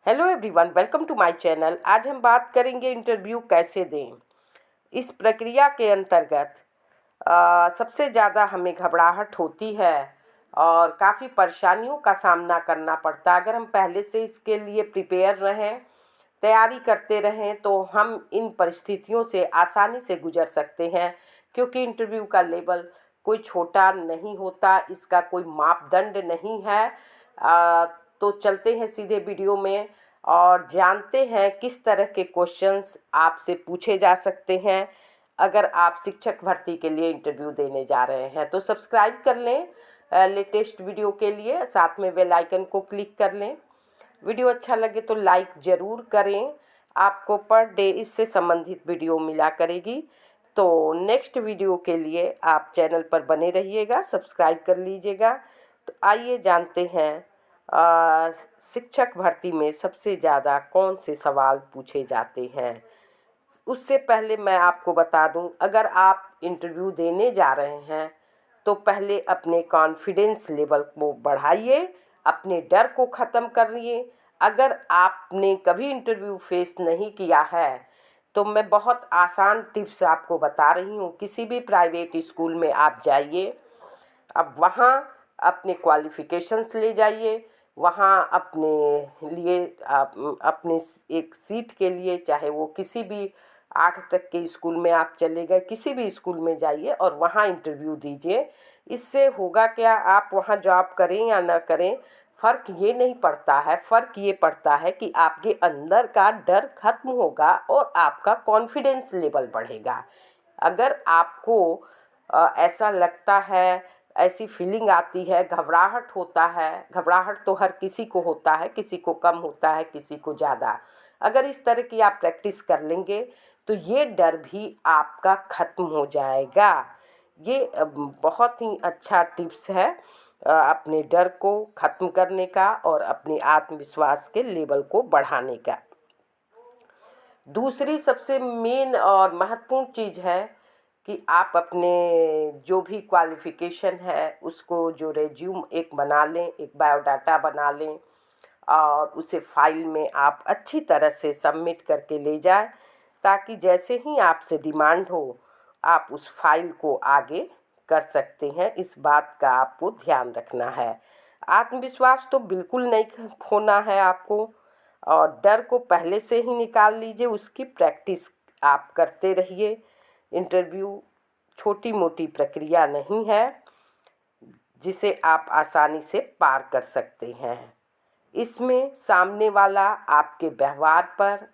Hello everyone, welcome to my channel. आज हम बात करेंगे इंटरव्यू कैसे दें। इस प्रक्रिया के अंतर्गत सबसे ज़्यादा हमें घबराहट होती है और काफ़ी परेशानियों का सामना करना पड़ता है। अगर हम पहले से इसके लिए प्रिपेयर रहें, तैयारी करते रहें, तो हम इन परिस्थितियों से आसानी से गुजर सकते हैं, क्योंकि इंटरव्यू का लेवल कोई छोटा नहीं होता, इसका कोई मापदंड नहीं है। तो चलते हैं सीधे वीडियो में और जानते हैं किस तरह के क्वेश्चंस आपसे पूछे जा सकते हैं अगर आप शिक्षक भर्ती के लिए इंटरव्यू देने जा रहे हैं। तो सब्सक्राइब कर लें लेटेस्ट वीडियो के लिए, साथ में बेल आइकन को क्लिक कर लें। वीडियो अच्छा लगे तो लाइक ज़रूर करें। आपको पर डे इससे संबंधित वीडियो मिला करेगी। तो नेक्स्ट वीडियो के लिए आप चैनल पर बने रहिएगा, सब्सक्राइब कर लीजिएगा। तो आइए जानते हैं शिक्षक भर्ती में सबसे ज़्यादा कौन से सवाल पूछे जाते हैं। उससे पहले मैं आपको बता दूं, अगर आप इंटरव्यू देने जा रहे हैं तो पहले अपने कॉन्फिडेंस लेवल को बढ़ाइए, अपने डर को ख़त्म करिए। अगर आपने कभी इंटरव्यू फेस नहीं किया है तो मैं बहुत आसान टिप्स आपको बता रही हूँ। किसी भी प्राइवेट स्कूल में आप जाइए, अब वहाँ अपने क्वालिफ़िकेशंस ले जाइए, वहाँ अपने लिए आप अपने एक सीट के लिए, चाहे वो किसी भी 8 तक के स्कूल में आप चले गए, किसी भी स्कूल में जाइए और वहाँ इंटरव्यू दीजिए। इससे होगा क्या, आप वहाँ जॉब करें या ना करें, फ़र्क ये नहीं पड़ता है। फ़र्क ये पड़ता है कि आपके अंदर का डर खत्म होगा और आपका कॉन्फिडेंस लेवल बढ़ेगा। अगर आपको ऐसा लगता है, ऐसी फीलिंग आती है, घबराहट होता है, घबराहट तो हर किसी को होता है, किसी को कम होता है, किसी को ज़्यादा। अगर इस तरह की आप प्रैक्टिस कर लेंगे तो ये डर भी आपका ख़त्म हो जाएगा। ये बहुत ही अच्छा टिप्स है अपने डर को ख़त्म करने का और अपने आत्मविश्वास के लेवल को बढ़ाने का। दूसरी सबसे मेन और महत्वपूर्ण चीज़ है कि आप अपने जो भी क्वालिफ़िकेशन है उसको, जो रेज्यूम एक बना लें, एक बायोडाटा बना लें और उसे फाइल में आप अच्छी तरह से सबमिट करके ले जाएं, ताकि जैसे ही आपसे डिमांड हो आप उस फाइल को आगे कर सकते हैं। इस बात का आपको ध्यान रखना है। आत्मविश्वास तो बिल्कुल नहीं खोना है आपको, और डर को पहले से ही निकाल लीजिए, उसकी प्रैक्टिस आप करते रहिए। इंटरव्यू छोटी मोटी प्रक्रिया नहीं है जिसे आप आसानी से पार कर सकते हैं। इसमें सामने वाला आपके व्यवहार पर,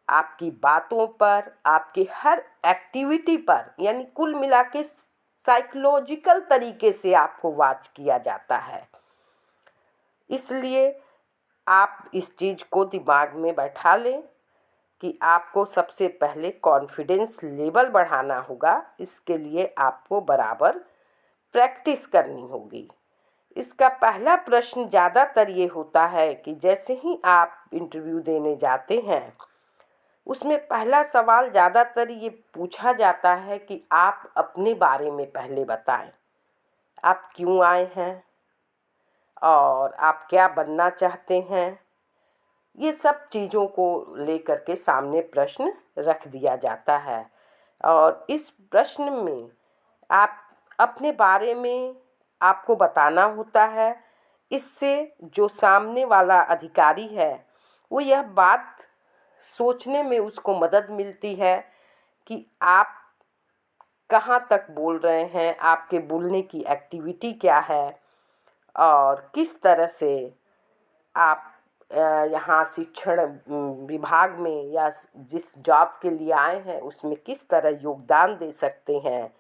आपकी बातों पर, आपकी हर एक्टिविटी पर, यानी कुल मिला के साइकोलॉजिकल तरीके से आपको वॉच किया जाता है। इसलिए आप इस चीज़ को दिमाग में बैठा लें कि आपको सबसे पहले कॉन्फिडेंस लेवल बढ़ाना होगा। इसके लिए आपको बराबर प्रैक्टिस करनी होगी। इसका पहला प्रश्न ज़्यादातर ये होता है कि जैसे ही आप इंटरव्यू देने जाते हैं, उसमें पहला सवाल ज़्यादातर ये पूछा जाता है कि आप अपने बारे में पहले बताएं। आप क्यों आए हैं और आप क्या बनना चाहते हैं। ये सब चीज़ों को लेकर के सामने प्रश्न रख दिया जाता है और इस प्रश्न में आप अपने बारे में आपको बताना होता है। इससे जो सामने वाला अधिकारी है वो यह बात सोचने में उसको मदद मिलती है कि आप कहाँ तक बोल रहे हैं, आपके बोलने की एक्टिविटी क्या है और किस तरह से आप यहाँ शिक्षण विभाग में या जिस जॉब के लिए आए हैं उसमें किस तरह योगदान दे सकते हैं,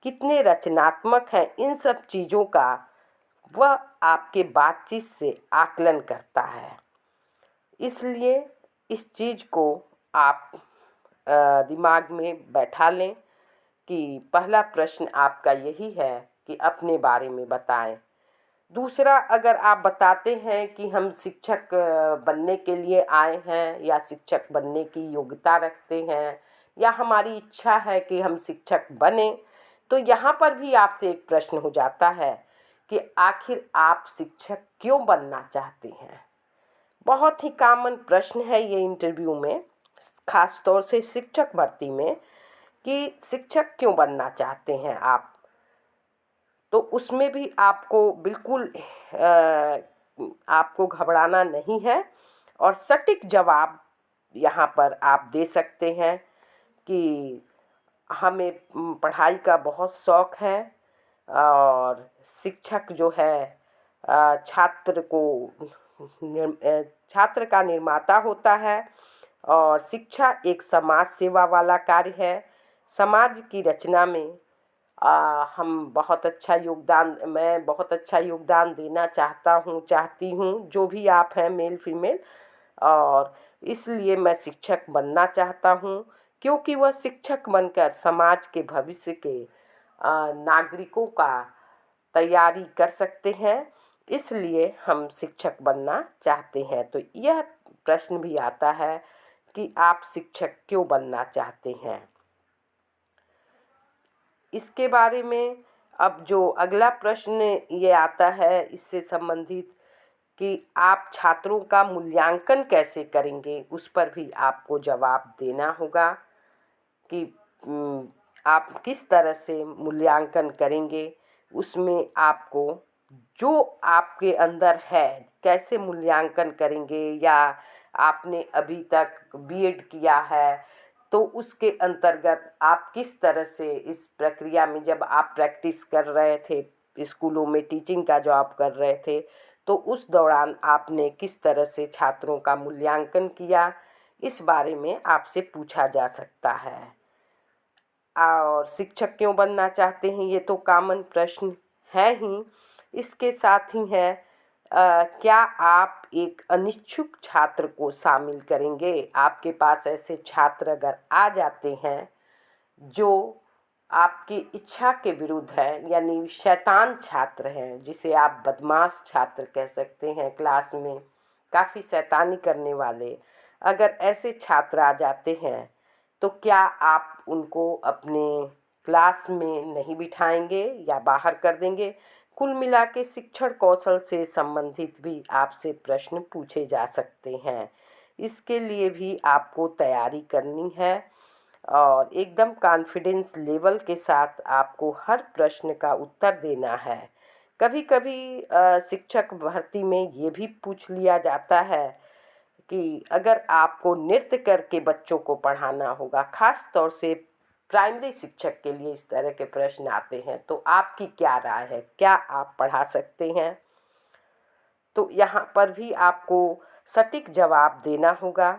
कितने रचनात्मक हैं। इन सब चीज़ों का वह आपके बातचीत से आकलन करता है। इसलिए इस चीज़ को आप दिमाग में बैठा लें कि पहला प्रश्न आपका यही है कि अपने बारे में बताएं। दूसरा, अगर आप बताते हैं कि हम शिक्षक बनने के लिए आए हैं या शिक्षक बनने की योग्यता रखते हैं या हमारी इच्छा है कि हम शिक्षक बने, तो यहाँ पर भी आपसे एक प्रश्न हो जाता है कि आखिर आप शिक्षक क्यों बनना चाहते हैं। बहुत ही कॉमन प्रश्न है ये इंटरव्यू में, ख़ास तौर से शिक्षक भर्ती में, कि शिक्षक क्यों बनना चाहते हैं आप। तो उसमें भी आपको बिल्कुल आपको घबराना नहीं है और सटीक जवाब यहाँ पर आप दे सकते हैं कि हमें पढ़ाई का बहुत शौक़ है और शिक्षक जो है छात्र का निर्माता होता है और शिक्षा एक समाज सेवा वाला कार्य है। समाज की रचना में मैं बहुत अच्छा योगदान देना चाहती हूँ, जो भी आप हैं मेल फीमेल, और इसलिए मैं शिक्षक बनना चाहता हूँ, क्योंकि वह शिक्षक बनकर समाज के भविष्य के नागरिकों का तैयारी कर सकते हैं, इसलिए हम शिक्षक बनना चाहते हैं। तो यह प्रश्न भी आता है कि आप शिक्षक क्यों बनना चाहते हैं। इसके बारे में अब जो अगला प्रश्न ये आता है इससे संबंधित कि आप छात्रों का मूल्यांकन कैसे करेंगे, उस पर भी आपको जवाब देना होगा कि आप किस तरह से मूल्यांकन करेंगे। उसमें आपको जो आपके अंदर है कैसे मूल्यांकन करेंगे, या आपने अभी तक बीएड किया है तो उसके अंतर्गत आप किस तरह से इस प्रक्रिया में, जब आप प्रैक्टिस कर रहे थे स्कूलों में टीचिंग का जॉब कर रहे थे, तो उस दौरान आपने किस तरह से छात्रों का मूल्यांकन किया, इस बारे में आपसे पूछा जा सकता है। और शिक्षक क्यों बनना चाहते हैं, ये तो कॉमन प्रश्न है ही। इसके साथ ही है क्या आप एक अनिच्छुक छात्र को शामिल करेंगे। आपके पास ऐसे छात्र अगर आ जाते हैं जो आपकी इच्छा के विरुद्ध है, यानी शैतान छात्र हैं, जिसे आप बदमाश छात्र कह सकते हैं, क्लास में काफ़ी शैतानी करने वाले, अगर ऐसे छात्र आ जाते हैं तो क्या आप उनको अपने क्लास में नहीं बिठाएंगे या बाहर कर देंगे। कुल मिला के शिक्षण कौशल से संबंधित भी आपसे प्रश्न पूछे जा सकते हैं। इसके लिए भी आपको तैयारी करनी है और एकदम कॉन्फिडेंस लेवल के साथ आपको हर प्रश्न का उत्तर देना है। कभी कभी शिक्षक भर्ती में ये भी पूछ लिया जाता है कि अगर आपको नृत्य करके बच्चों को पढ़ाना होगा, ख़ास तौर से प्राइमरी शिक्षक के लिए इस तरह के प्रश्न आते हैं, तो आपकी क्या राय है, क्या आप पढ़ा सकते हैं। तो यहाँ पर भी आपको सटीक जवाब देना होगा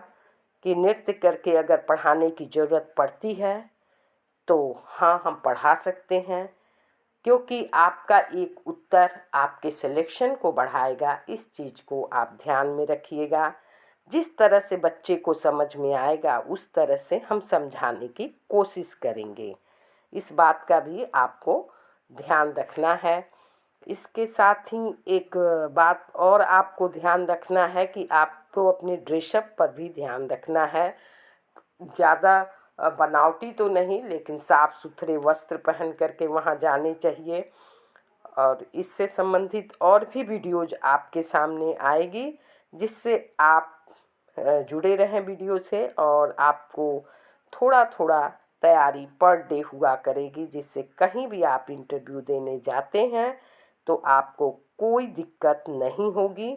कि नृत्य करके अगर पढ़ाने की ज़रूरत पड़ती है तो हाँ, हम पढ़ा सकते हैं, क्योंकि आपका एक उत्तर आपके सिलेक्शन को बढ़ाएगा। इस चीज़ को आप ध्यान में रखिएगा। जिस तरह से बच्चे को समझ में आएगा उस तरह से हम समझाने की कोशिश करेंगे। इस बात का भी आपको ध्यान रखना है। इसके साथ ही एक बात और आपको ध्यान रखना है कि आपको अपने ड्रेसअप पर भी ध्यान रखना है। ज़्यादा बनावटी तो नहीं, लेकिन साफ़ सुथरे वस्त्र पहन करके वहाँ जाने चाहिए। और इससे संबंधित और भी वीडियोज़ आपके सामने आएगी, जिससे आप जुड़े रहें वीडियो से, और आपको थोड़ा थोड़ा तैयारी पर डे हुआ करेगी, जिससे कहीं भी आप इंटरव्यू देने जाते हैं तो आपको कोई दिक्कत नहीं होगी।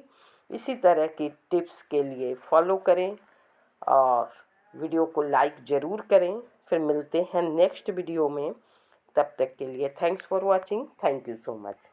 इसी तरह की टिप्स के लिए फॉलो करें और वीडियो को लाइक ज़रूर करें। फिर मिलते हैं नेक्स्ट वीडियो में, तब तक के लिए thanks for watching. Thank you so much.